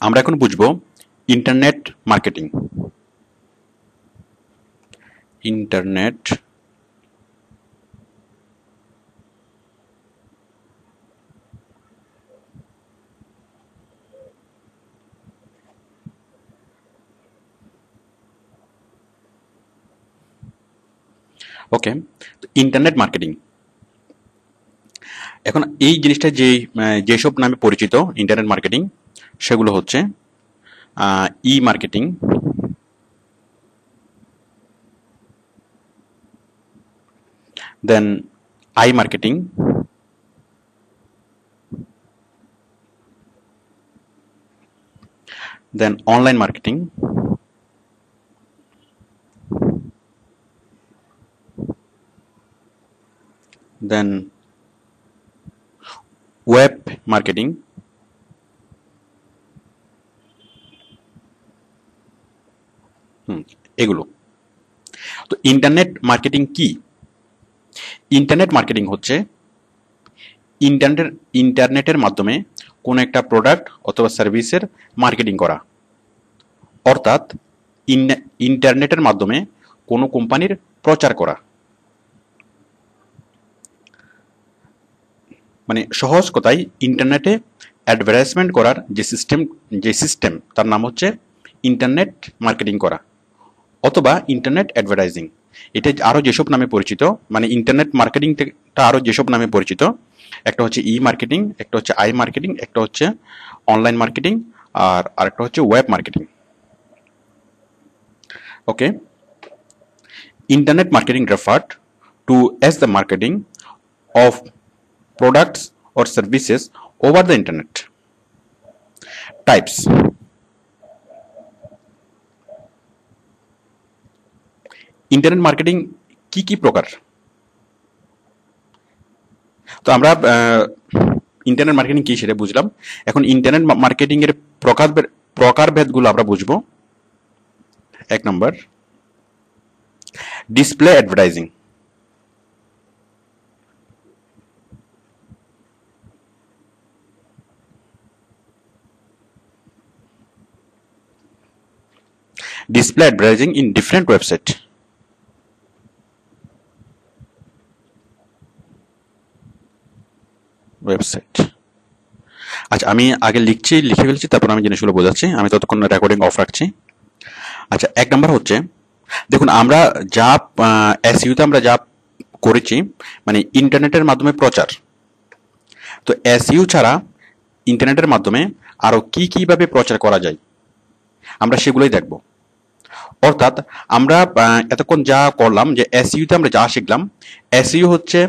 আমরা এখন বুঝবো ইন্টারনেট মার্কেটিং। ইন্টারনেট ওকে, ইন্টারনেট মার্কেটিং এখন এই জিনিসটা যেসব নামে পরিচিত ইন্টারনেট মার্কেটিং সেগুলো হচ্ছে e marketing, then I marketing, then online marketing, then web marketing, এগুলো। তো ইন্টারনেট মার্কেটিং কি? ইন্টারনেট মার্কেটিং হচ্ছে ইন্টারনেটের মাধ্যমে কোনো একটা প্রোডাক্ট অথবা সার্ভিসের মার্কেটিং করা, অর্থাৎ ইন্টারনেটের মাধ্যমে কোনো কোম্পানির প্রচার করা। মানে সহজ কথায় ইন্টারনেটে অ্যাডভার্টাইজমেন্ট করার যে সিস্টেম তার নাম হচ্ছে ইন্টারনেট মার্কেটিং করা অথবা ইন্টারনেট অ্যাডভার্টাইজিং। এটা আরো যেসব নামে পরিচিত, মানে ইন্টারনেট মার্কেটিংটা আরো যেসব নামে পরিচিত, একটা হচ্ছে ই মার্কেটিং, একটা হচ্ছে আই মার্কেটিং, একটা হচ্ছে অনলাইন মার্কেটিং, আর আরেকটা হচ্ছে web marketing. Okay, internet marketing referred to as the marketing of products or services over the internet. Types: internet marketing কি কি প্রকার? তো আমরা ইন্টারনেট মার্কেটিং কি সেটা বুঝলাম। এখন ইন্টারনেট মার্কেটিং এর প্রকারভেদগুলো আমরা বুঝবো। 1 নম্বর, display advertising. Display advertising in different website. আচ্ছা, আমি আগে লিখে ফেলছি, তারপর আমি জিনিসগুলো বোঝাচ্ছি। আমি ততক্ষণ রেকর্ডিং অফ রাখছি। আচ্ছা, 1 নম্বর হচ্ছে, দেখুন আমরা যা এসইউতে আমরা যা করেছি মানে ইন্টারনেটের মাধ্যমে প্রচার। তো এসইউ ছাড়া ইন্টারনেটের মাধ্যমে আরো কিভাবে প্রচার করা যায় আমরা সেগুলোই দেখব। অর্থাৎ আমরা এতক্ষণ যা করলাম যে এসইউতে আমরা যা শিখলাম, এসইউ হচ্ছে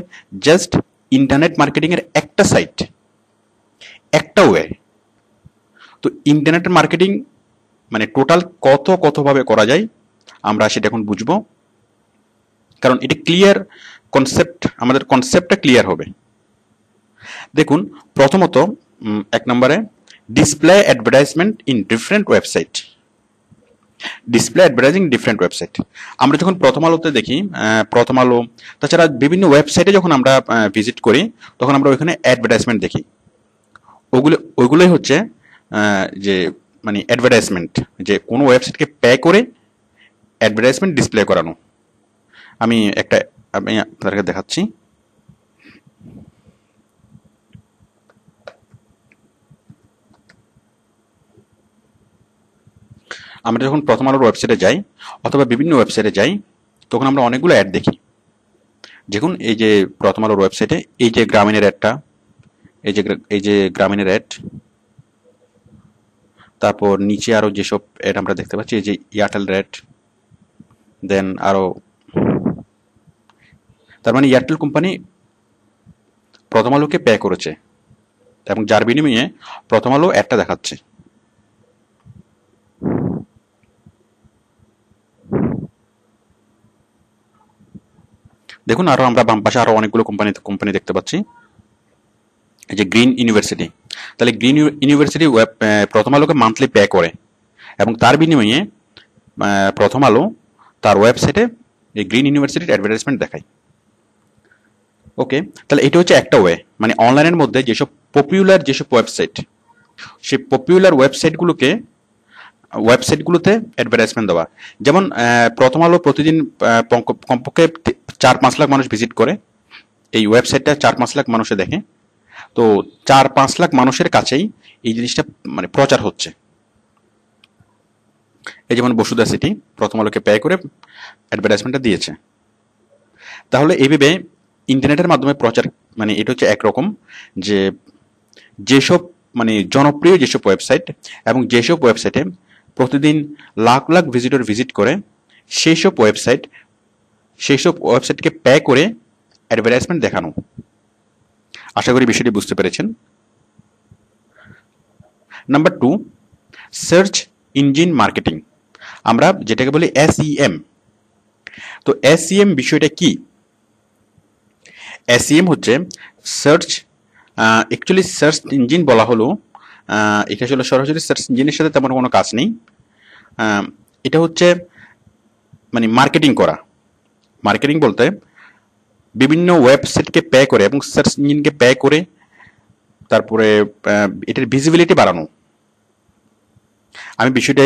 জাস্ট ইন্টারনেট মার্কেটিং এর একটা সাইট, একটা ওয়ে। তো ইন্টারনেট মার্কেটিং মানে টোটাল কতভাবে করা যায় আমরা সেটা এখন বুঝবো, কারণ এটা ক্লিয়ার কনসেপ্ট, আমাদের কনসেপ্টটা ক্লিয়ার হবে। দেখুন, প্রথমত 1 নম্বরে display advertisement in different website. Display advertising different website আমরা যখন প্রথম আলোতে দেখি, প্রথম আলো তাছাড়া বিভিন্ন ওয়েবসাইটে যখন আমরা ভিজিট করি তখন আমরা ওইখানে অ্যাডভার্টাইজমেন্ট দেখি। ওইগুলোই হচ্ছে যে মানে অ্যাডভার্টাইজমেন্ট, যে কোনো ওয়েবসাইটকে পে করে অ্যাডভার্টাইজমেন্ট ডিসপ্লে করানো। আমি আপনাদেরকে দেখাচ্ছি। আমরা যখন প্রথম আলোর ওয়েবসাইটে যাই অথবা বিভিন্ন ওয়েবসাইটে যাই তখন আমরা অনেকগুলো অ্যাড দেখি। দেখুন, এই যে প্রথম আলোর ওয়েবসাইটে এই যে গ্রামীণের অ্যাডটা, এই যে গ্রামীণের অ্যাড, তারপর নিচে আরো যেসব অ্যাড আমরা দেখতে পাচ্ছি, এই যে এয়ারটেল অ্যাড, দেন আরো, তার মানে এয়ারটেল কোম্পানি প্রথম আলোকে পে করেছে এবং যার বিনিময়ে প্রথম আলো অ্যাডটা দেখাচ্ছে। দেখুন, আরো আমরা বাম পাশে আরো অনেকগুলো কোম্পানি দেখতে পাচ্ছি। এই যে গ্রিন ইউনিভার্সিটি, তাহলে গ্রিন ইউনিভার্সিটি প্রথম আলোকে মান্থলি পে করে এবং তার বিনিময়ে প্রথম আলো তার ওয়েবসাইটে এই গ্রিন ইউনিভার্সিটির অ্যাডভার্টাইজমেন্ট দেখায়। ওকে, তাহলে এটা হচ্ছে একটা ওয়ে, মানে অনলাইনের মধ্যে যেসব পপুলার যেসব ওয়েবসাইট সেই পপুলার ওয়েবসাইটগুলোতে অ্যাডভার্টাইজমেন্ট দেওয়া। যেমন প্রথম আলো প্রতিদিন কমপক্ষে 4-5 লাখ মানুষ ভিজিট করে, এই ওয়েবসাইটটা 4-5 লাখ মানুষে দেখে। তো 4-5 লাখ মানুষের কাছেই এই জিনিসটা মানে প্রচার হচ্ছে। এই যেমন বসুধা সিটি প্রথম আলোকে পে করে অ্যাডভার্টাইজমেন্টটা দিয়েছে। তাহলে এইভাবে ইন্টারনেটের মাধ্যমে প্রচার, মানে এটা হচ্ছে একরকম, যে যেসব মানে জনপ্রিয় যেসব ওয়েবসাইট এবং যেসব ওয়েবসাইটে প্রতিদিন লাখ লাখ ভিজিটর ভিজিট করে, সেই সব ওয়েবসাইটকে পে করে অ্যাডভার্টাইজমেন্ট দেখানো। আশা করি বিষয়টি বুঝতে পেরেছেন। নাম্বার 2, সার্চ ইঞ্জিন মার্কেটিং, আমরা যেটাকে বলি SEM। তো SEM বিষয়টা কি? SEM হচ্ছে সার্চ, অ্যাকচুয়ালি সার্চ ইঞ্জিন বলা হলো, এটা আসলে সরাসরি সার্চ ইঞ্জিনের সাথে তেমন কোনো কাজ নেই। এটা হচ্ছে মানে মার্কেটিং করা। মার্কেটিং বলতে বিভিন্ন ওয়েবসাইটকে পে করে এবং সার্চ ইঞ্জিনকে পে করে তারপরে এটার ভিজিবিলিটি বাড়ানো। আমি বিষয়টা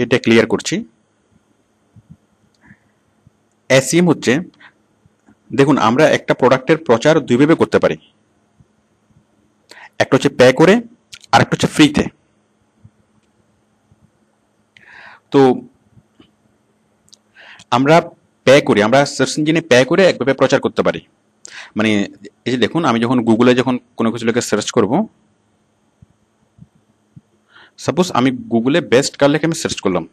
এটা ক্লিয়ার করছি। SEM হচ্ছে, দেখুন আমরা একটা প্রোডাক্টের প্রচার দুইভাবে করতে পারি, একটা হচ্ছে পে করে আর একটা হচ্ছে ফ্রিতে। তো আমরা সার্চ ইঞ্জিনে পে করে একভাবে প্রচার করতে পারি। মানে এই যে দেখুন, আমি যখন গুগলে যখন কোনো কিছু লেখে সার্চ করব, সাপোজ আমি গুগলে বেস্ট কার লেখে আমি সার্চ করলাম,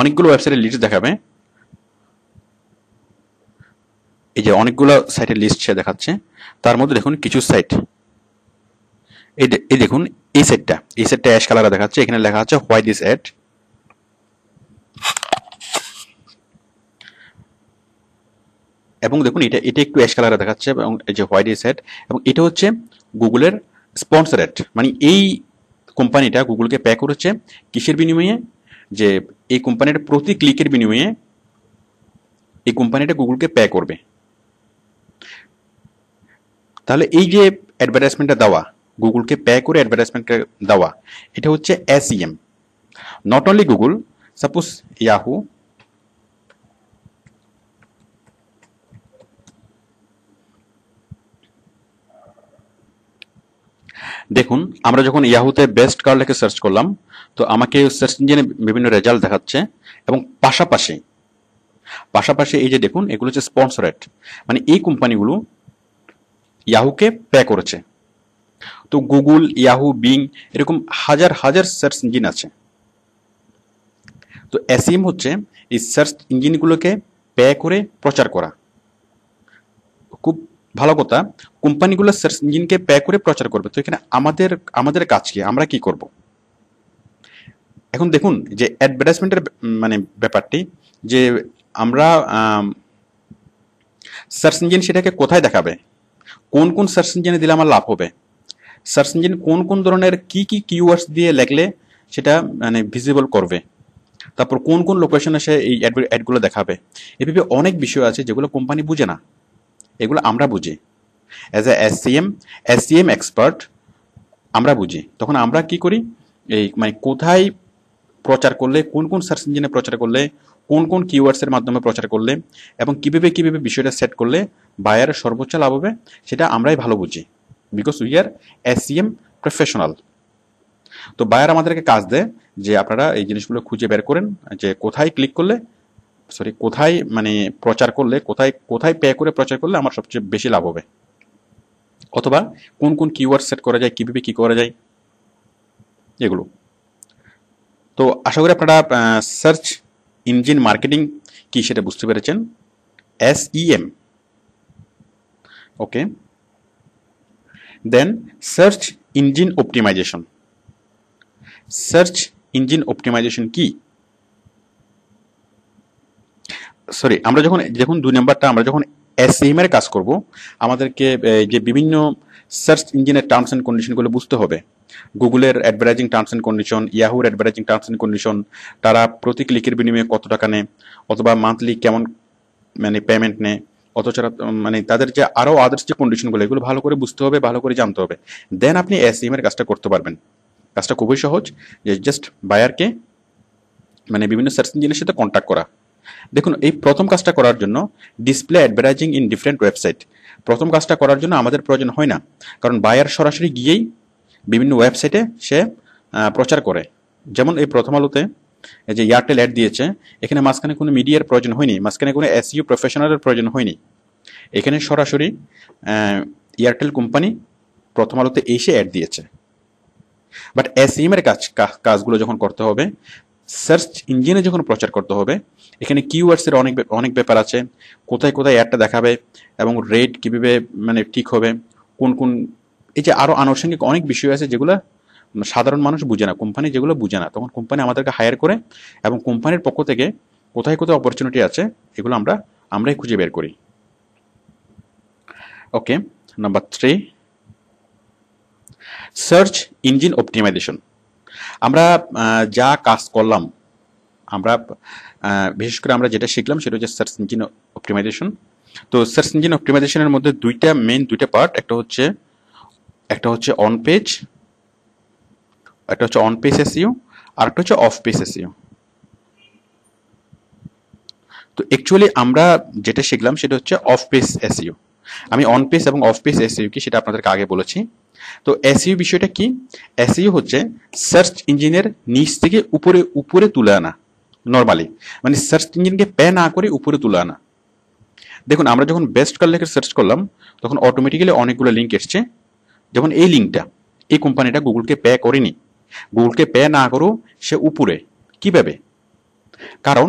অনেকগুলো ওয়েবসাইটের লিস্ট দেখাবে। এই যে অনেকগুলো সাইটের লিস্ট সে দেখাচ্ছে, তার মধ্যে দেখুন কিছু সাইট, এই দেখুন এই সাইটটা অ্যাশ কালারে দেখাচ্ছে, এখানে লেখা আছে হোয়াই দিস অ্যাড। এবং দেখুন এটা একটু অ্যাশ কালারে দেখাচ্ছে, এবং এই যে হোয়াই দিস অ্যাড, এবং এটা হচ্ছে গুগলের স্পন্সর অ্যাড। মানে এই কোম্পানিটা গুগলকে পে করেছে কিসের বিনিময়ে? যে এই কোম্পানিটা প্রতি ক্লিকের বিনিময়ে এই কোম্পানিটা গুগলকে পে করবে। তাহলে এই যে অ্যাডভার্টাইজমেন্টটা দেওয়া, গুগলকে পে করে অ্যাডভার্টাইজমেন্টটা দেওয়া, এটা হচ্ছে SEM। Not only Google, suppose Yahoo, দেখুন আমরা যখন ইয়াহুতে বেস্ট কার লেখে সার্চ করলাম, তো আমাকে সার্চ ইঞ্জিনে বিভিন্ন রেজাল্ট দেখাচ্ছে, এবং পাশাপাশি এই যে দেখুন এগুলো হচ্ছে স্পন্সরেট, মানে এই কোম্পানিগুলো ইয়াহুকে পে করেছে। তো গুগল, ইয়াহু, বিং, এরকম হাজার হাজার সার্চ ইঞ্জিন আছে। তো SEM হচ্ছে এই সার্চ ইঞ্জিনগুলোকে পে করে প্রচার করা। খুব ভালো কথা, কোম্পানিগুলো সার্চ ইঞ্জিনকে পে করে প্রচার করবে। তো এখানে আমাদের কাজ কি, আমরা কি করব? এখন দেখুন যে অ্যাডভার্টাইজমেন্টের মানে ব্যাপারটি, যে আমরা সার্চ ইঞ্জিন সেটাকে কোথায় দেখাবে, কোন সার্চ ইঞ্জিনে দিলে আমার লাভ হবে, সার্চ ইঞ্জিন কোন ধরনের কি কিওয়ার্ডস দিয়ে লেখলে সেটা মানে ভিজিবল করবে, তারপর কোন লোকেশনে সে এই অ্যাডগুলো দেখাবে। এভাবে অনেক বিষয় আছে যেগুলো কোম্পানি বুঝে না, এগুলো আমরা বুঝি। অ্যাজ এ SEM এক্সপার্ট আমরা বুঝি। তখন আমরা কি করি, এই মানে কোথায় প্রচার করলে, কোন সার্চ ইঞ্জিনে প্রচার করলে, কোন কিওয়ার্ডসের মাধ্যমে প্রচার করলে, এবং কিভাবে বিষয়টা সেট করলে বায়ারের সর্বোচ্চ লাভ হবে, সেটা আমরাই ভালো বুঝি, because we are SEM professional. তো বায়ার আমাদেরকে কাজ দেয় যে আপনারা এই জিনিসগুলো খুঁজে বের করেন, যে কোথায় ক্লিক করলে, কোথায় মানে প্রচার করলে, কোথায় পে করে প্রচার করলে আমার সবচেয়ে বেশি লাভ হবে, অথবা কোন কিওয়ার্ড সেট করা যায়, কিভাবে কি করা যায়, এগুলো। তো আশা করি আপনারা সার্চ ইঞ্জিন মার্কেটিং কি সেটা বুঝতে পেরেছেন, SEM। Okay, then search engine optimisation. Search engine optimisation কি? আমরা যখন 2 নাম্বারটা, আমরা যখন SEM এর কাজ করব, আমাদেরকে যে বিভিন্ন সার্চ ইঞ্জিনের টার্মস এন্ড কন্ডিশনগুলো বুঝতে হবে। গুগলের অ্যাডভার্টাইজিং টার্মস অ্যান্ড কন্ডিশন, ইয়াহুর অ্যাডভার্টাইজিং টার্মস অ্যান্ড কন্ডিশন, তারা প্রতি ক্লিকের বিনিময়ে কত টাকা নেয়, অথবা মান্থলি কেমন মানে পেমেন্ট নেয়, অথবা মানে তাদের যে আরও আদার্স যে কন্ডিশনগুলো, এগুলো ভালো করে বুঝতে হবে, ভালো করে জানতে হবে। দেন আপনি এসইএম এর কাজটা করতে পারবেন। কাজটা খুবই সহজ, যে জাস্ট বায়ারকে মানে বিভিন্ন সার্চ ইঞ্জিনের সাথে কন্ট্যাক্ট করা। দেখুন, এই প্রথম কাজটা করার জন্য display advertising in different website, প্রথম কাজটা করার জন্য আমাদের প্রয়োজন হয় না, কারণ বায়ার সরাসরি গিয়েই বিভিন্ন ওয়েবসাইটে সে প্রচার করে। যেমন এই প্রথম আলোতে এই যে এয়ারটেল অ্যাড দিয়েছে, এখানে মাঝখানে কোনো মিডিয়ার প্রয়োজন হয়নি, মাঝখানে কোনো এসইও প্রফেশনালের প্রয়োজন হয়নি। এখানে সরাসরি এয়ারটেল কোম্পানি প্রথম আলোতে এসে অ্যাড দিয়েছে। বাট এসইএম এর কাজগুলো যখন করতে হবে, সার্চ ইঞ্জিনে যখন প্রচার করতে হবে, এখানে কিওয়ার্ডসের অনেক ব্যাপার আছে, কোথায় কোথায় অ্যাডটা দেখাবে এবং রেট কীভাবে মানে ঠিক হবে, কোন এই যে আরও আনুষঙ্গিক অনেক বিষয় আছে যেগুলো সাধারণ মানুষ বুঝে না, কোম্পানি যেগুলো বুঝে না, তখন কোম্পানি আমাদেরকে হায়ার করে এবং কোম্পানির পক্ষ থেকে কোথায় কোথায় অপরচুনিটি আছে এগুলো আমরাই খুঁজে বের করি। ওকে, নাম্বার 3, সার্চ ইঞ্জিন অপটিমাইজেশন। আমরা যা কাজ করলাম, আমরা বিশেষ করে আমরা যেটা শিখলাম সেটা হচ্ছে সার্চ ইঞ্জিন অপটিমাইজেশন। তো সার্চ ইঞ্জিন অপটিমাইজেশনের মধ্যে দুইটা পার্ট, একটা হচ্ছে অন পেজ, একটা হচ্ছে অন পেজ এসইও, আর একটা হচ্ছে অফ পেজ এসইও। তো অ্যাকচুয়ালি আমরা যেটা শিখলাম সেটা হচ্ছে অফ পেজ এসইও। আমি অন পেজ এবং অফ পেজ এসইও কি সেটা আপনাদেরকে আগে বলেছি। তো এসইও বিষয়টা কি? এসইও হচ্ছে সার্চ ইঞ্জিনের নিচ থেকে উপরে তুলে আনা, নর্মালি মানে সার্চ ইঞ্জিনকে পে না করে উপরে তুলে আনা। দেখুন, আমরা যখন বেস্ট কার লিখে সার্চ করলাম তখন অটোমেটিক্যালি অনেকগুলো লিঙ্ক এসছে। যেমন এই লিঙ্কটা, এই কোম্পানিটা গুগলকে পে করেনি, গুগলকে পে না করেও সে উপরে। কিভাবে? কারণ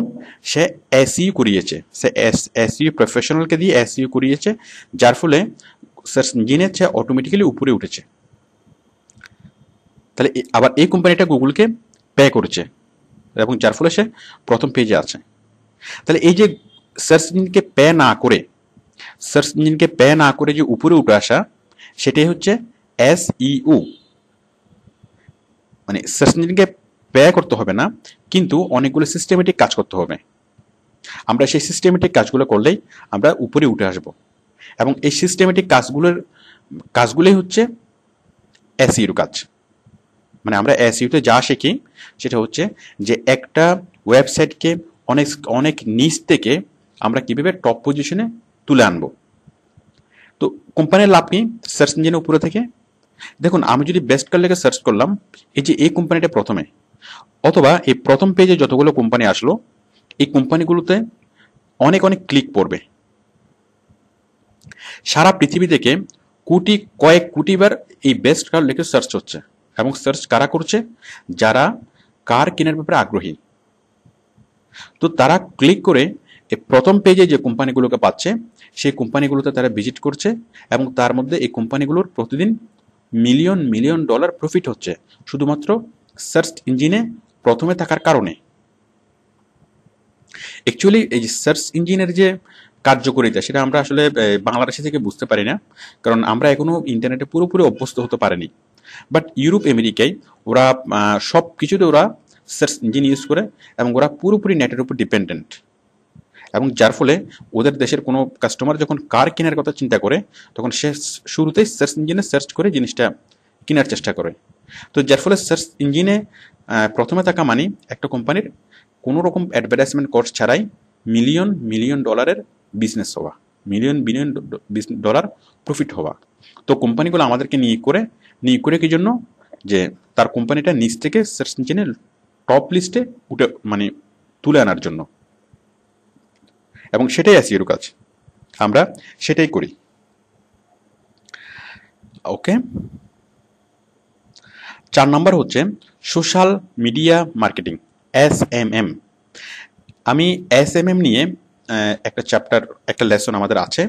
সে এসইও করিয়েছে, সে এসইও প্রফেশনালকে দিয়ে এসইও করিয়েছে, যার ফলে সার্চ ইঞ্জিনের চেয়ে অটোমেটিক্যালি উপরে উঠেছে। তাহলে আবার এই কোম্পানিটা গুগলকে পে করেছে এবং যার ফলে সে প্রথম পেজে আছে। তাহলে এই যে সার্চ ইঞ্জিনকে পে না করে যে উপরে উঠে আসা, সেটাই হচ্ছে এসইও। মানে সার্চ ইঞ্জিনকে পে করতে হবে না, কিন্তু অনেকগুলো সিস্টেমেটিক কাজ করতে হবে। আমরা সেই সিস্টেমেটিক কাজগুলো করলেই আমরা উপরে উঠে আসব, এবং এই সিস্টেমেটিক কাজগুলোই হচ্ছে এসইওর কাজ। মানে আমরা এসইওতে যা শিখি সেটা হচ্ছে যে একটা ওয়েবসাইটকে অনেক নিচ থেকে আমরা কিভাবে টপ পজিশনে তুলে আনবো। তো কোম্পানির লাভ কি সার্চ ইঞ্জিনের উপরে থেকে? দেখুন, আমি যদি বেস্ট কার লেগে সার্চ করলাম, এই যে এই কোম্পানিটা প্রথমে, অথবা এই প্রথম পেজে যতগুলো কোম্পানি আসলো, এই কোম্পানিগুলোতে অনেক ক্লিক পড়বে। সারা পৃথিবী থেকে কয়েক কোটিবার এই বেস্ট কার লিখে সার্চ হচ্ছে, এবং সার্চ কারা করছে? যারা কার কেনার ব্যাপারে আগ্রহী। তো তারা ক্লিক করে এই প্রথম পেজে যে কোম্পানিগুলোকে পাচ্ছে, সেই কোম্পানিগুলোতে তারা ভিজিট করছে, এবং তার মধ্যে এই কোম্পানিগুলোর প্রতিদিন মিলিয়ন ডলার প্রফিট হচ্ছে, শুধুমাত্র সার্চ ইঞ্জিনে প্রথমে থাকার কারণে। অ্যাকচুয়ালি এই যে সার্চ ইঞ্জিনের যে কার্যকারিতা, সেটা আমরা আসলে বাংলাদেশে থেকে বুঝতে পারি না, কারণ আমরা এখনো ইন্টারনেটে পুরোপুরি অভ্যস্ত হতে পারিনি। বাট ইউরোপ আমেরিকায় ওরা সব কিছুতে ওরা সার্চ ইঞ্জিন ইউজ করে, এবং ওরা পুরোপুরি নেটের উপর ডিপেন্ডেন্ট, এবং যার ফলে ওদের দেশের কোনো কাস্টমার যখন কার কেনার কথা চিন্তা করে, তখন সে শুরুতেই সার্চ ইঞ্জিনে সার্চ করে জিনিসটা কেনার চেষ্টা করে। তো যার ফলে সার্চ ইঞ্জিনে প্রথমে থাকা মানে একটা কোম্পানির কোনো রকম অ্যাডভার্টাইজমেন্ট কস্ট ছাড়াই মিলিয়ন ডলারের বিজনেস হওয়া, মিলিয়ন ডলার প্রফিট হওয়া। তো কোম্পানিগুলো আমাদেরকে নিয়ে করে কি জন্য? যে তার কোম্পানিটা নিচ থেকে সার্চ ইঞ্জিনের টপ লিস্টে মানে তুলে আনার জন্য, এবং সেটাই এসইওর কাজ, আমরা সেটাই করি। ওকে, 4 নম্বর হচ্ছে সোশ্যাল মিডিয়া মার্কেটিং, SMM। আমি SMM নিয়ে একটা লেসন আমাদের আছে,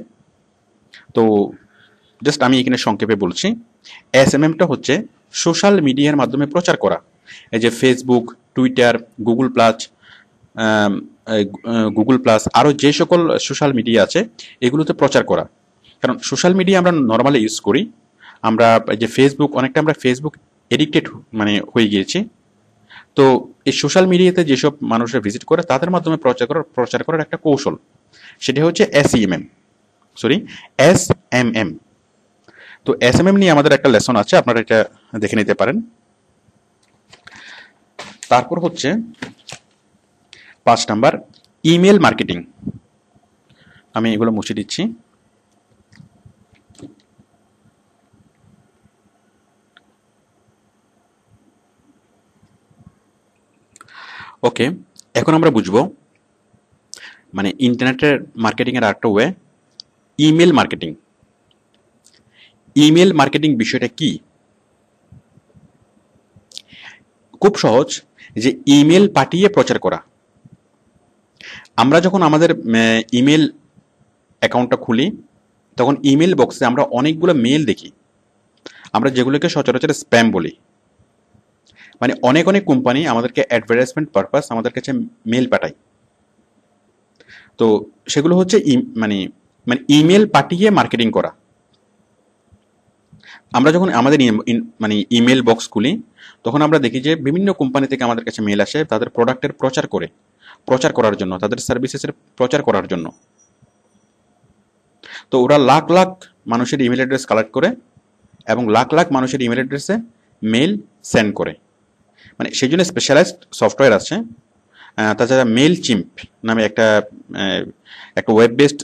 তো জাস্ট আমি এখানে সংক্ষেপে বলছি। SMMটা হচ্ছে সোশ্যাল মিডিয়ার মাধ্যমে প্রচার করা, এই যে ফেসবুক, টুইটার, গুগল প্লাস আরও যে সকল সোশ্যাল মিডিয়া আছে এগুলোতে প্রচার করা। কারণ সোশ্যাল মিডিয়া আমরা নর্মালি ইউজ করি, আমরা যে ফেসবুক এডিক্টেড মানে হয়ে গিয়েছি। তো এই সোশ্যাল মিডিয়াতে যেসব মানুষরা ভিজিট করে তাদের মাধ্যমে প্রচার করার একটা কৌশল, সেটা হচ্ছে SMM। তো SMM নিয়ে আমাদের একটা লেসন আছে, আপনারা এটা দেখে নিতে পারেন। তারপর হচ্ছে 5 নাম্বার ইমেল মার্কেটিং। আমি এগুলো মুছে দিচ্ছি। ওকে, এখন আমরা বুঝবো মানে ইন্টারনেটের মার্কেটিং এর আরেকটা way, email marketing. Email marketing বিষয়টা কি? খুব সহজ, যে ইমেল পাঠিয়ে প্রচার করা। আমরা যখন আমাদের ইমেল অ্যাকাউন্টটা খুলি, তখন ইমেল বক্সে আমরা অনেকগুলো মেল দেখি, আমরা যেগুলোকে সচরাচর স্প্যাম বলি। মানে অনেক অনেক কোম্পানি আমাদেরকে অ্যাডভার্টাইজমেন্ট পারপাস আমাদের কাছে মেল পাঠায়। তো সেগুলো হচ্ছে মানে মানে ইমেল পাঠিয়ে মার্কেটিং করা। আমরা যখন আমাদের মানে ইমেল বক্স খুলি, তখন আমরা দেখি যে বিভিন্ন কোম্পানি থেকে আমাদের কাছে মেল আসে তাদের প্রোডাক্টের প্রচার করার জন্য, তাদের সার্ভিসেসের প্রচার করার জন্য। তো ওরা লাখ লাখ মানুষের ইমেল অ্যাড্রেস কালেক্ট করে এবং লাখ লাখ মানুষের ইমেল অ্যাড্রেসে মেল সেন্ড করে। মানে সেই জন্য স্পেশালাইজড সফটওয়্যার আছে। তাছাড়া মেল চিম্প নামে একটা ওয়েব বেসড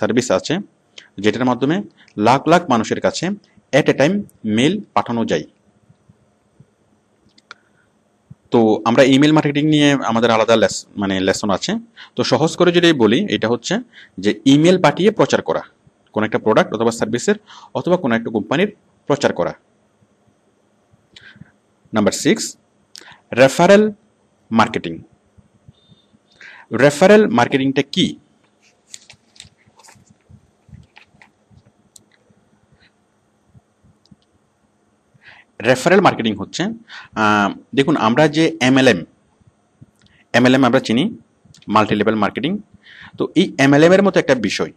সার্ভিস আছে, যেটার মাধ্যমে লাখ লাখ মানুষের কাছে এট এ টাইম মেল পাঠানো যায়। তো আমরা ইমেল মার্কেটিং নিয়ে আমাদের আলাদা লেসন আছে। তো সহজ করে যদি বলি, এটা হচ্ছে যে ইমেল পাঠিয়ে প্রচার করা, কোন একটা প্রোডাক্ট অথবা সার্ভিসের অথবা কোন একটা কোম্পানির প্রচার করা। Number 6, referral marketing. রেফারেল মার্কেটিংটা কি? রেফারেল মার্কেটিং হচ্ছে, দেখুন আমরা যে এমএলএম আমরা চিনি, মাল্টি লেভেল মার্কেটিং। তো এই এমএলএম এর মতো একটা বিষয়,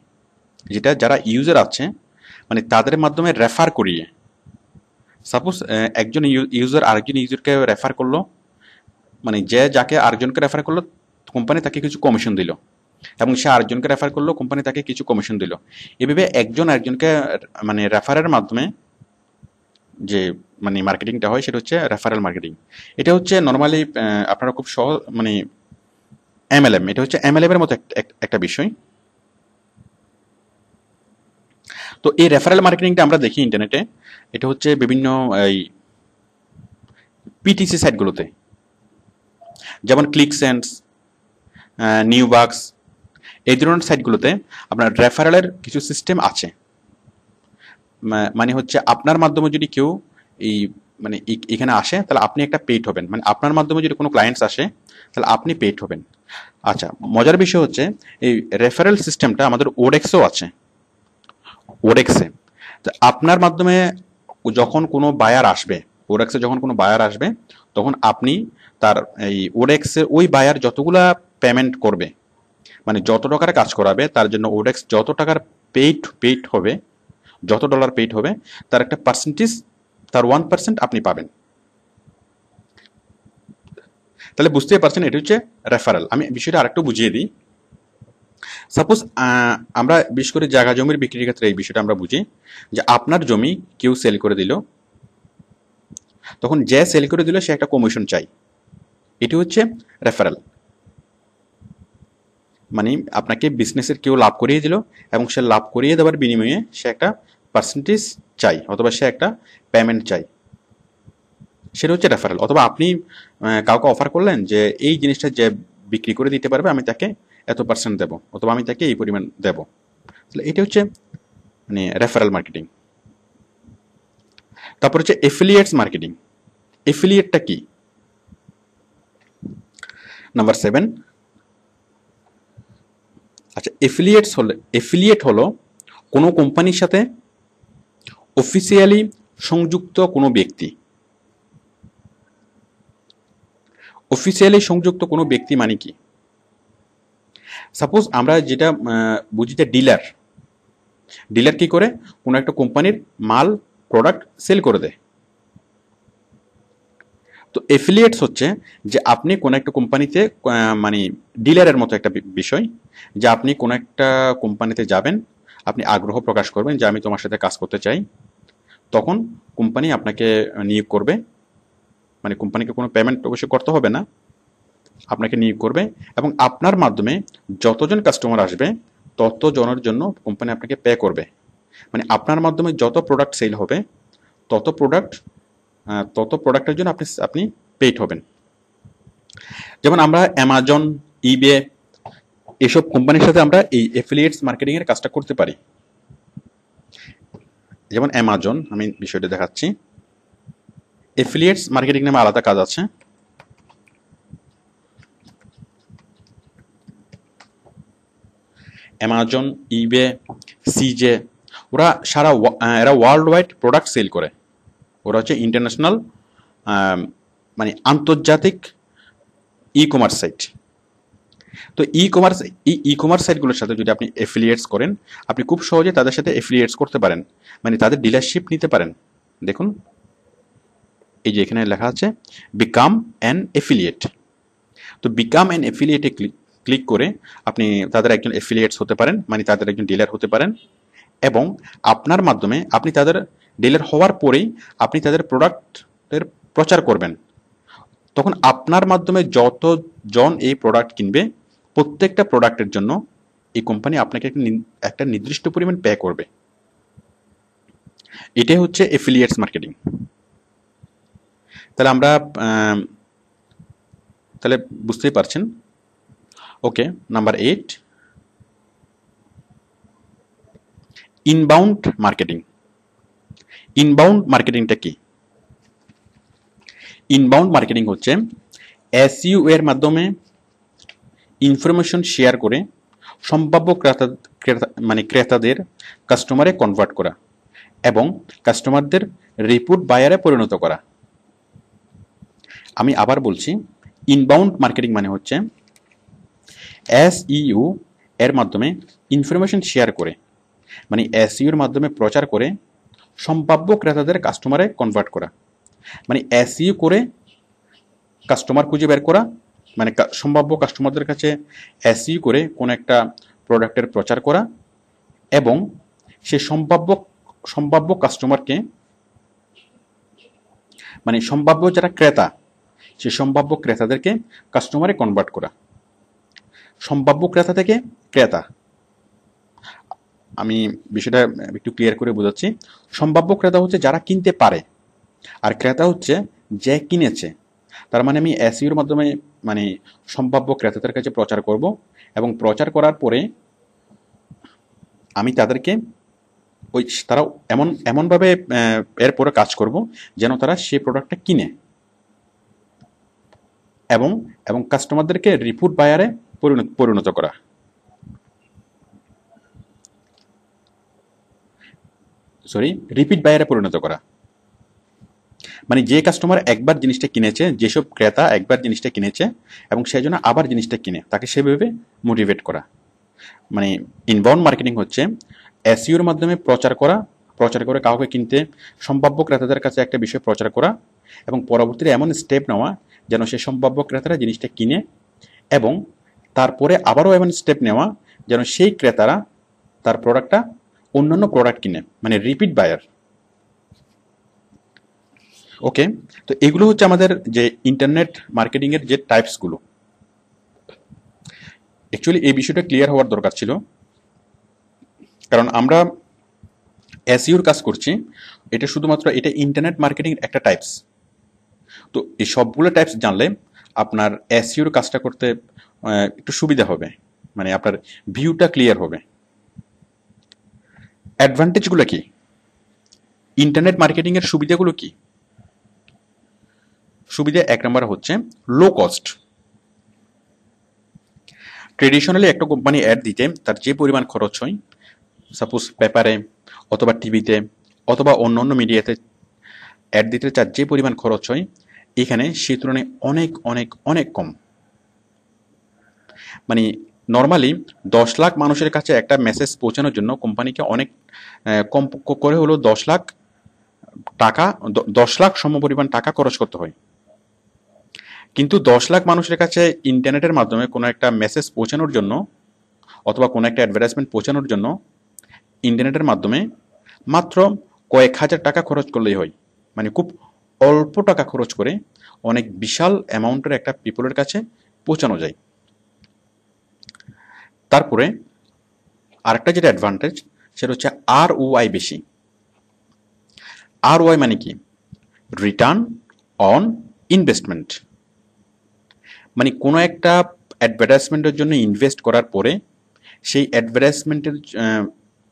যেটা যারা ইউজার আছে মানে তাদের মাধ্যমে রেফার করিয়ে, সাপোজ একজন ইউজার আরেকজন ইউজারকে রেফার করলো, মানে যে যাকে আরেকজনকে রেফার করলো কোম্পানি তাকে কিছু কমিশন দিল, এবং সে আরেকজনকে রেফার করলো কোম্পানি তাকে কিছু কমিশন দিল। এভাবে একজন আরেকজনকে মানে রেফারের মাধ্যমে যে মানে মার্কেটিংটা হয় সেটা হচ্ছে রেফারেল মার্কেটিং। এটা হচ্ছে নর্মালি আপনারা খুব সহজ মানে এমএলএম, এটা হচ্ছে এমএলএম এর মতো একটা বিষয়। তো এই রেফারেল মার্কেটিংটা আমরা দেখি ইন্টারনেটে, এটা হচ্ছে বিভিন্ন এই পিটিসি সাইটগুলোতে, যেমন ক্লিকসেন্স, নিউবাক্স, এই ধরনের সাইটগুলোতে আপনার রেফারেলের কিছু সিস্টেম আছে। মানে হচ্ছে আপনার মাধ্যমে যদি কেউ এই মানে এখানে আসে তাহলে আপনি একটা পেইড হবেন, মানে আপনার মাধ্যমে যদি কোনো ক্লায়েন্টস আসে তাহলে আপনি পেইড হবেন। আচ্ছা, মজার বিষয় হচ্ছে এই রেফারেল সিস্টেমটা আমাদের ওডেক্সেও আছে। ওডেক্সে আপনার মাধ্যমে যখন কোনো বায়ার আসবে, ওডেক্সে যখন কোনো বায়ার আসবে, তখন আপনি তার এই ওডেক্সের ওই বায়ার যতগুলা পেমেন্ট করবে, মানে যত টাকার কাজ করাবে, তার জন্য ওডেক্স যত টাকার পেইড হবে, যত ডলার পেইড হবে, তার একটা পার্সেন্টেজ, তার 1% আপনি পাবেন। তাহলে বুঝতেই পারছেন এটা হচ্ছে রেফারেল। আমি বিষয়টা আরেকটু বুঝিয়ে দিই। সাপোজ আমরা বিশেষ করে জায়গা জমির বিক্রির ক্ষেত্রে এই বিষয়টা আমরা বুঝি, যে আপনার জমি কেউ সেল করে দিল, তখন যে সেল করে দিল সে একটা কমিশন চাই, এটি হচ্ছে রেফারেল। মানে আপনাকে বিজনেসের কেউ লাভ করিয়ে দিল এবং সে লাভ করিয়ে দেওয়ার বিনিময়ে সে একটা পার্সেন্টেজ চাই অথবা সে একটা পেমেন্ট চাই, সেটা হচ্ছে রেফারেল। অথবা আপনি কাউকে অফার করলেন যে এই জিনিসটা যে বিক্রি করে দিতে পারবে আমি তাকে এত পার্সেন্ট দেবো অথবা আমি তাকে এই পরিমাণ দেবো। তাহলে এটা হচ্ছে মানে রেফারেল মার্কেটিং। তারপর হচ্ছে এফিলিয়েটস মার্কেটিং। এফিলিয়েটটা কি? নাম্বার 7, আচ্ছা, এফিলিয়েট হলো কোনো কোম্পানির সাথে অফিসিয়ালি সংযুক্ত কোনো ব্যক্তি। অফিসিয়ালি সংযুক্ত কোনো ব্যক্তি মানে কি? সাপোজ আমরা যেটা বুঝি যে ডিলার কি করে, কোনো একটা কোম্পানির মাল প্রোডাক্ট সেল করে দেয়। তো এফিলিয়েটস হচ্ছে যে আপনি কোনো একটা কোম্পানিতে মানে ডিলারের মতো একটা বিষয়, যে আপনি কোনো একটা কোম্পানিতে যাবেন, আপনি আগ্রহ প্রকাশ করবেন যে আমি তোমার সাথে কাজ করতে চাই, তখন কোম্পানি আপনাকে নিয়োগ করবে। মানে কোম্পানিকে কোনো পেমেন্ট অবশ্যই করতে হবে না, আপনাকে নিয়োগ করবে এবং আপনার মাধ্যমে যতজন কাস্টমার আসবে ততজনের জন্য কোম্পানি আপনাকে পে করবে। মানে আপনার মাধ্যমে যত প্রোডাক্ট সেল হবে তত প্রোডাক্ট তত প্রোডাক্টের জন্য আপনি আপনি পেইড হবেন। যেমন আমরা অ্যামাজন, ইবে এসব কোম্পানির সাথে আমরা এই এফিলিয়েটস মার্কেটিং এর কাজটা করতে পারি। যেমন অ্যামাজন, আমি বিষয়টা দেখাচ্ছি। এফিলিয়েটস মার্কেটিং নামে আলাদা কাজ আছে। অ্যামাজন, ইবে, সিজে, এরা ওয়ার্ল্ড ওয়াইড প্রোডাক্ট সেল করে। ওরা হচ্ছে ইন্টারন্যাশনাল, মানে আন্তর্জাতিক ই কমার্স সাইট। তো ই কমার্স সাইটগুলোর সাথে যদি আপনি এফিলিয়েটস করেন, আপনি খুব সহজে তাদের সাথে এফিলিয়েটস করতে পারেন, মানে তাদের ডিলারশিপ নিতে পারেন। দেখুন এই যে এখানে লেখা আছে বিকাম অ্যান এফিলিয়েট। তো বিকাম অ্যান এফিলিয়েটে ক্লিক করে আপনি তাদের একজন এফিলিয়েটস হতে পারেন, মানে তাদের একজন ডিলার হতে পারেন। এবং আপনার মাধ্যমে আপনি তাদের ডিলার হওয়ার পরেই আপনি তাদের প্রোডাক্টের প্রচার করবেন। তখন আপনার মাধ্যমে যতজন এই প্রোডাক্ট কিনবে প্রত্যেকটা প্রোডাক্টের জন্য এই কোম্পানি আপনাকে একটা নির্দিষ্ট পরিমাণ পে করবে। এটাই হচ্ছে এফিলিয়েটস মার্কেটিং। তাহলে আমরা তাহলে বুঝতেই পারছেন। ওকে, নাম্বার 8, ইনবাউন্ড মার্কেটিং। ইনবাউন্ড মার্কেটিংটা কি? ইনবাউন্ড মার্কেটিং হচ্ছে এসইও এর মাধ্যমে ইনফরমেশন শেয়ার করে সম্ভাব্য ক্রেতাদের কাস্টমারে কনভার্ট করা এবং কাস্টমারদের রিপিট বায়ারে পরিণত করা। আমি আবার বলছি, ইনবাউন্ড মার্কেটিং মানে হচ্ছে এসইও এর মাধ্যমে ইনফরমেশন শেয়ার করে, মানে এসইও এর মাধ্যমে প্রচার করে সম্ভাব্য ক্রেতাদের কাস্টমারে কনভার্ট করা। মানে এসইও করে কাস্টমার খুঁজে বের করা, মানে সম্ভাব্য কাস্টমারদের কাছে এসইও করে কোনো একটা প্রোডাক্টের প্রচার করা এবং সে সম্ভাব্য কাস্টমারকে, মানে সম্ভাব্য যারা ক্রেতা, সে সম্ভাব্য ক্রেতাদেরকে কাস্টমারে কনভার্ট করা। সম্ভাব্য ক্রেতা থেকে ক্রেতা, আমি বিষয়টা একটু ক্লিয়ার করে বোঝাচ্ছি। সম্ভাব্য ক্রেতা হচ্ছে যারা কিনতে পারে, আর ক্রেতা হচ্ছে যে কিনেছে। তার মানে আমি এসইওর মাধ্যমে মানে সম্ভাব্য ক্রেতাদের কাছে প্রচার করব এবং প্রচার করার পরে আমি তাদেরকে তারা এমনভাবে এরপরে কাজ করব যেন তারা সেই প্রোডাক্টটা কিনে এবং কাস্টমারদেরকে রিপিট বায়ারে পরিণত করা। রিপিট বায়ারে পরিণত করা, মানে যে কাস্টমার একবার জিনিসটা কিনেছে, যেসব ক্রেতা একবার জিনিসটা কিনেছে এবং সেই জন্য আবার জিনিসটা কিনে, তাকে সেভাবে মোটিভেট করা। মানে ইনবাউন্ড মার্কেটিং হচ্ছে এসইওর মাধ্যমে প্রচার করে কাউকে কিনতে, সম্ভাব্য ক্রেতাদের কাছে একটা বিষয় প্রচার করা এবং পরবর্তীতে এমন স্টেপ নেওয়া যেন সে সম্ভাব্য ক্রেতারা জিনিসটা কিনে এবং তারপরে আবারও এমন স্টেপ নেওয়া যেন সেই ক্রেতারা তার প্রোডাক্টটা অন্যান্য প্রোডাক্ট কিনে, মানে রিপিট বায়ার। ওকে, তো এগুলো হচ্ছে আমাদের যে ইন্টারনেট মার্কেটিং এর যে টাইপসগুলো। অ্যাকচুয়ালি এই বিষয়টা ক্লিয়ার হওয়ার দরকার ছিল, কারণ আমরা এসইওর কাজ করছি, এটা শুধুমাত্র এটা ইন্টারনেট মার্কেটিং একটা টাইপস। তো এই সবগুলো টাইপস জানলে আপনার এসইওর কাজটা করতে একটু সুবিধা হবে, মানে আপনার ভিউটা ক্লিয়ার হবে। অ্যাডভান্টেজগুলো কি? ইন্টারনেট মার্কেটিং এর সুবিধাগুলো কি? সুবিধা 1 নম্বর হচ্ছে লো কস্ট। ট্রেডিশনালি একটা কোম্পানি অ্যাড দিতে তার যে পরিমাণ খরচ হয়, সাপোজ পেপারে অথবা টিভিতে অথবা অন্য মিডিয়াতে অ্যাড দিতে তার যে পরিমাণ খরচ হয়, এখানে সেই তুলনায় অনেক অনেক অনেক কম। মানে নর্মালি 10 লাখ মানুষের কাছে একটা মেসেজ পৌঁছানোর জন্য কোম্পানিকে অনেক কম করে হলেও 10 লাখ সমপরিমাণ টাকা খরচ করতে হয়। কিন্তু 10 লাখ মানুষের কাছে ইন্টারনেটের মাধ্যমে কোনো একটা মেসেজ পৌঁছানোর জন্য অথবা কোনো একটা অ্যাডভার্টাইজমেন্ট পৌঁছানোর জন্য ইন্টারনেটের মাধ্যমে মাত্র কয়েক হাজার টাকা খরচ করলেই হয়। মানে খুব অল্প টাকা খরচ করে অনেক বিশাল অ্যামাউন্টের একটা পিপলের কাছে পৌঁছানো যায়। তারপরে আরেকটা যেটা অ্যাডভান্টেজ সেটা হচ্ছে ROI বেশি। ROI মানে কি? Return on investment. মানে কোনো একটা অ্যাডভার্টাইজমেন্টের জন্য ইনভেস্ট করার পরে সেই অ্যাডভার্টাইজমেন্টের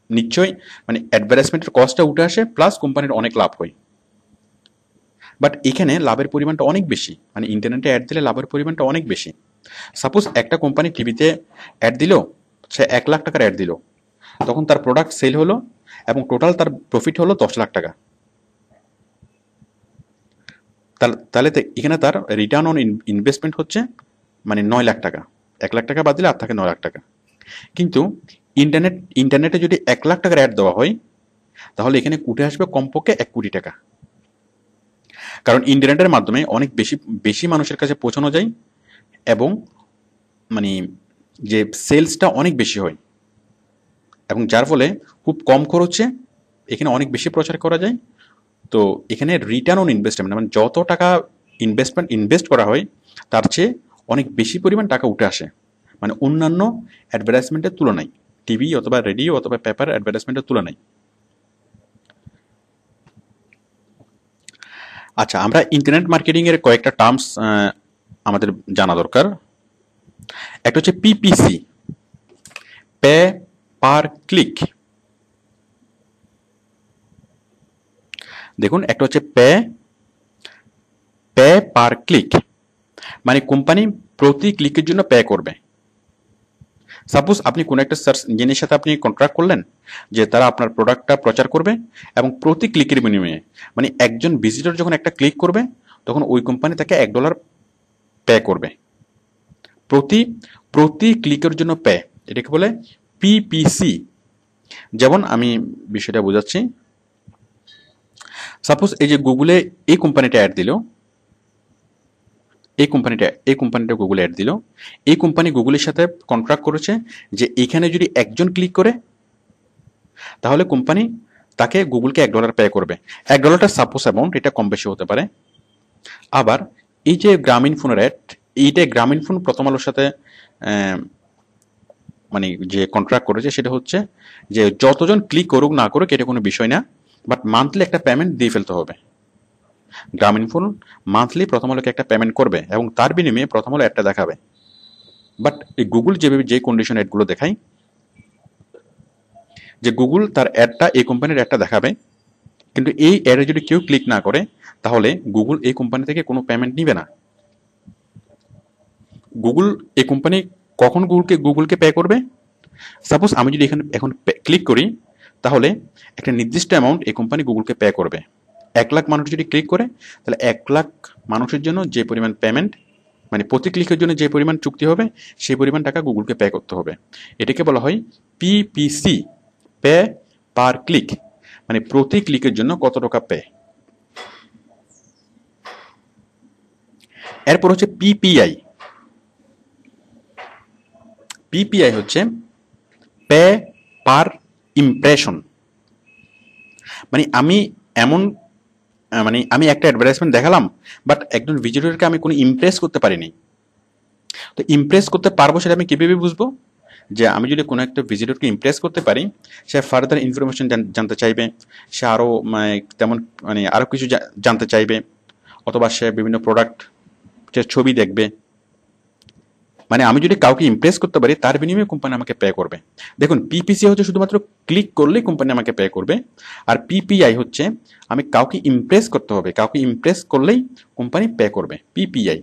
নিশ্চয়ই মানে অ্যাডভার্টাইজমেন্টের কস্টটা উঠে আসে, প্লাস কোম্পানির অনেক লাভ হয়। বাট এখানে লাভের পরিমাণটা অনেক বেশি, মানে ইন্টারনেটে অ্যাড দিলে লাভের পরিমাণটা অনেক বেশি। সাপোজ একটা কোম্পানি টিভিতে অ্যাড দিল, সে 1 লাখ টাকার অ্যাড দিল, তখন তার প্রোডাক্ট সেল হলো এবং টোটাল তার প্রফিট হলো 10 লাখ টাকা। তাহলে এখানে তার রিটার্ন অন ইনভেস্টমেন্ট হচ্ছে মানে 9 লাখ টাকা। 1 লাখ টাকা বাদ দিলে আর থাকে 9 লাখ টাকা। কিন্তু ইন্টারনেটে যদি 1 লাখ টাকার অ্যাড দেওয়া হয় তাহলে এখানে উঠে আসবে কমপক্ষে 1 কোটি টাকা। কারণ ইন্টারনেটের মাধ্যমে অনেক বেশি বেশি মানুষের কাছে পৌঁছানো যায় এবং মানে যে সেলসটা অনেক বেশি হয়, এবং যার ফলে খুব কম খরচে এখানে অনেক বেশি প্রচার করা যায়। তো এখানে রিটার্ন অন ইনভেস্টমেন্ট মানে যত টাকা ইনভেস্ট করা হয় তার চেয়ে অনেক বেশি পরিমাণ টাকা উঠে আসে, মানে অন্যান্য অ্যাডভার্টাইজমেন্টের তুলনায়, টিভি অথবা রেডিও অথবা পেপার অ্যাডভার্টাইজমেন্টের তুলনায়। আচ্ছা, আমরা ইন্টারনেট মার্কেটিং এর কয়েকটা টার্মস আমাদের জানা দরকার। একটা হচ্ছে PPC, পে পার ক্লিক। দেখুন, একটা হচ্ছে পে পার ক্লিক, মানে কোম্পানি প্রতি ক্লিকের জন্য পে করবে। সাপোজ আপনি কোনো একটা সার্চ ইঞ্জিনের সাথে আপনি কন্ট্রাক্ট করলেন যে তারা আপনার প্রোডাক্টটা প্রচার করবে এবং প্রতি ক্লিকের বিনিময়ে মানে একজন ভিজিটর যখন একটা ক্লিক করবে তখন ওই কোম্পানি তাকে $1 পে করবে প্রতি প্রতি ক্লিকের জন্য পে। এটাকে বলে PPC। যেমন আমি বিষয়টা বোঝাচ্ছি। সাপোজ এই যে গুগলে এই কোম্পানিটা অ্যাড দিল, এই কোম্পানিটা গুগলে অ্যাড দিল, এই কোম্পানি গুগলের সাথে কন্ট্রাক্ট করেছে যে এখানে যদি একজন ক্লিক করে তাহলে কোম্পানি তাকে গুগলকে $1 পে করবে। $1টা সাপোজ অ্যামাউন্ট, এটা কম বেশি হতে পারে। আবার এই যে গ্রামীণ ফোনের অ্যাড, এইটা গ্রামীণ ফোন প্রথম আলোর সাথে মানে যে কন্ট্রাক্ট করেছে সেটা হচ্ছে যে যতজন ক্লিক করুক না করুক এটা কোনো বিষয় না, বাট মান্থলি একটা পেমেন্ট দিয়ে ফেলতে হবে। গ্রামীণ ফোন মান্থলি প্রথম আলোকে একটা পেমেন্ট করবে এবং তার বিনিময়ে প্রথম আলো অ্যাডটা দেখাবে। বাট এই গুগল যেভাবে যে কন্ডিশন অ্যাডগুলো দেখায়, যে গুগল তার অ্যাডটা এই কোম্পানির অ্যাডটা দেখাবে, কিন্তু এই অ্যাডে যদি কেউ ক্লিক না করে তাহলে গুগল এই কোম্পানি থেকে কোনো পেমেন্ট নিবে না। গুগল এই কোম্পানি কখন গুগলকে পে করবে? সাপোজ আমি যদি এখানে এখন ক্লিক করি তাহলে একটা নির্দিষ্ট অ্যামাউন্ট এই কোম্পানি গুগলকে পে করবে। 1 লাখ মানুষ যদি ক্লিক করে তাহলে 1 লাখ মানুষের জন্য যে পরিমাণ পেমেন্ট মানে প্রতি ক্লিকের জন্য যে পরিমাণ চুক্তি হবে সেই পরিমাণ টাকা গুগলকে পে করতে হবে। এটাকে বলা হয় PPC, পে পার ক্লিক, মানে প্রতি ক্লিকের জন্য কত টাকা পে। এরপর হচ্ছে PPI। PPI হচ্ছে পে পার ইমপ্রেশন। মানে আমি একটা অ্যাডভার্টাইজমেন্ট দেখালাম, বাট একজন ভিজিটরকে আমি কোনো ইমপ্রেস করতে পারিনি। তো ইমপ্রেস করতে পারবো সেটা আমি কিভাবে বুঝবো? যে আমি যদি কোনো একটা ভিজিটরকে ইমপ্রেস করতে পারি, সে ফার্দার ইনফরমেশন জানতে চাইবে, সে আরও তেমন মানে আরও কিছু জানতে চাইবে, অথবা সে বিভিন্ন প্রোডাক্ট ছবি দেখবে। মানে আমি যদি কাউকে ইমপ্রেস করতে পারি তার বিনিময়ে কোম্পানি আমাকে পে করবে। দেখুন, PPC হচ্ছে শুধুমাত্র ক্লিক করলেই কোম্পানি আমাকে পে করবে, আর PPI হচ্ছে আমি কাউকে ইমপ্রেস করতে হবে, কাউকে ইমপ্রেস করলেই কোম্পানি পে করবে। PPI।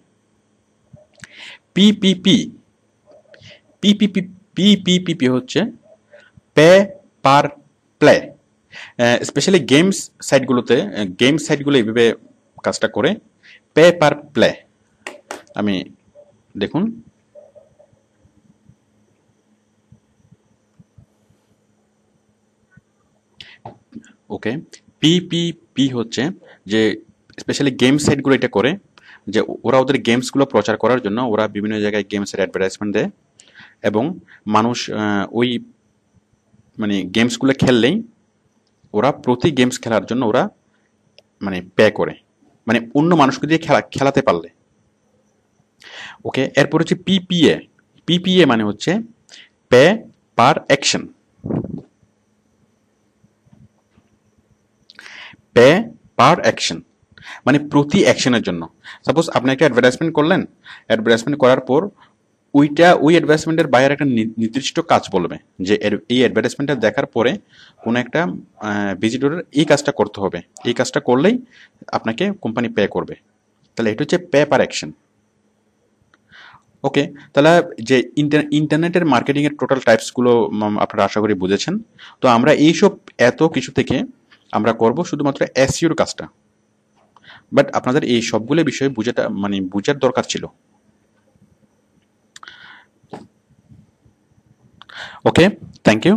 PPP পিপিপি PPP হচ্ছে pay per play. Specially games সাইটগুলো এইভাবে কাজটা করে, পে পার প্লে। আমি দেখুন, ওকে, PPP হচ্ছে যে স্পেশালি গেম সাইটগুলো এটা করে, যে ওরা ওদের গেমসগুলো প্রচার করার জন্য ওরা বিভিন্ন জায়গায় গেমসের অ্যাডভার্টাইজমেন্ট দেয় এবং মানুষ ওই মানে গেমসগুলো খেললেই ওরা প্রতি গেমস খেলার জন্য ওরা মানে পে করে, মানে অন্য মানুষকে দিয়ে খেলাতে পারলে। ওকে, এরপর হচ্ছে পিপিএ। পিপিএ মানে হচ্ছে পে পার অ্যাকশন। পে পার অ্যাকশন মানে প্রতি অ্যাকশনের জন্য। সাপোজ আপনি একটা অ্যাডভার্টাইজমেন্ট করলেন, অ্যাডভার্টাইজমেন্ট করার পর ওই অ্যাডভার্টাইজমেন্টের বাইরে একটা নির্দিষ্ট কাজ বলবে যে এই অ্যাডভার্টাইজমেন্টটা দেখার পরে কোনো একটা ভিজিটরের এই কাজটা করতে হবে, এই কাজটা করলেই আপনাকে কোম্পানি পে করবে। তাহলে এটা হচ্ছে পে পার অ্যাকশন। ওকে, তাহলে যে ইন্টারনেটের মার্কেটিংয়ের টোটাল টাইপসগুলো আপনারা আশা করি বুঝেছেন। তো আমরা এইসব এত কিছু থেকে আমরা করব শুধুমাত্র এসইওর কাজটা, বাট আপনাদের এই সবগুলো বিষয়ে বুঝার দরকার ছিল। ওকে, থ্যাংক ইউ।